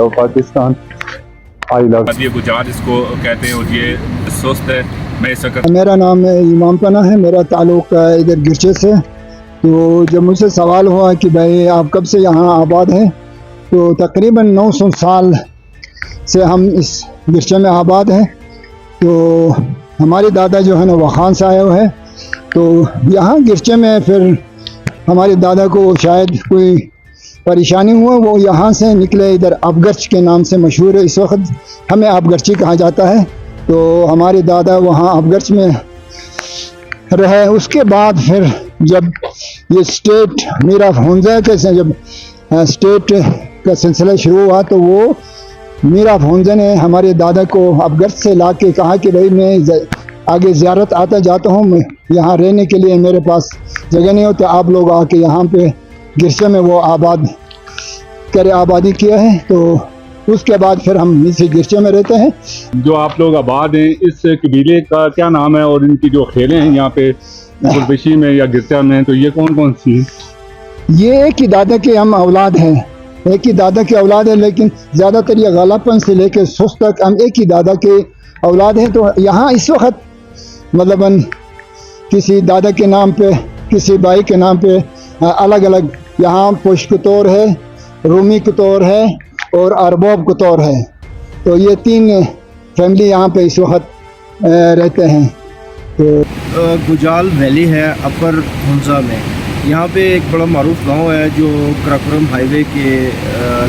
Pakistan I love. ये गुजार इसको कहते हैं और ये सुस्त है। मैं इस वक्त मेरा नाम इमाम पना है, मेरा ताल्लुक़ इधर गिरचे से। तो जब मुझसे सवाल हुआ कि भाई आप कब से यहाँ आबाद हैं, तो तकरीबन 900 साल से हम इस गिरचे में आबाद हैं। तो हमारे दादा जो है ना वखान से आए हुए हैं। तो यहाँ गिरचे में फिर हमारे दादा को शायद कोई परेशानी हुआ, वो यहाँ से निकले, इधर अबगर्च के नाम से मशहूर है, इस वक्त हमें अबगर्ची कहा जाता है। तो हमारे दादा वहाँ अबगर्च में रहे। उसके बाद फिर जब ये स्टेट मीर ऑफ हुंजा के जब स्टेट का सिलसिला शुरू हुआ, तो वो मीर ऑफ हुंजा ने हमारे दादा को अबगर्च से ला के कहा कि भाई मैं आगे ज़ियारत आता जाता हूँ, मैं यहाँ रहने के लिए मेरे पास जगह नहीं होती, आप लोग आके यहाँ पे गिरचे में वो आबादी किया है। तो उसके बाद फिर हम इसी गिरचे में रहते हैं। जो आप लोग आबाद हैं, इस कबीले का क्या नाम है और इनकी जो खेलें हैं यहाँ पे गुरबशी में या गिरचा में, तो ये कौन कौन सी हैं? ये एक ही दादा के हम औलाद हैं, एक ही दादा के औलाद हैं, लेकिन ज़्यादातर ये गलापन से लेकर सुस्त तक हम एक ही दादा के औलाद हैं। तो यहाँ इस वक्त मतलब किसी दादा के नाम पे, किसी भाई के नाम पे अलग अलग, यहाँ पुष्क कतौर है, रूमी कतौर है और अरबाब कतौर है। तो ये 3 फैमिली यहाँ पे इस वक्त रहते हैं। तो गुजाल वैली है अपर हुंजा में। यहाँ पे एक बड़ा मारूफ गांव है जो कराकोरम हाईवे के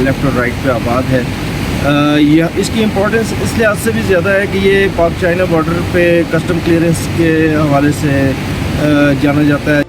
लेफ़्ट और राइट पे आबाद है। यह इसकी इम्पोर्टेंस इस लिहाज से भी ज़्यादा है कि ये पाक चाइना बॉर्डर पे कस्टम क्लियरेंस के हवाले से जाना जाता है।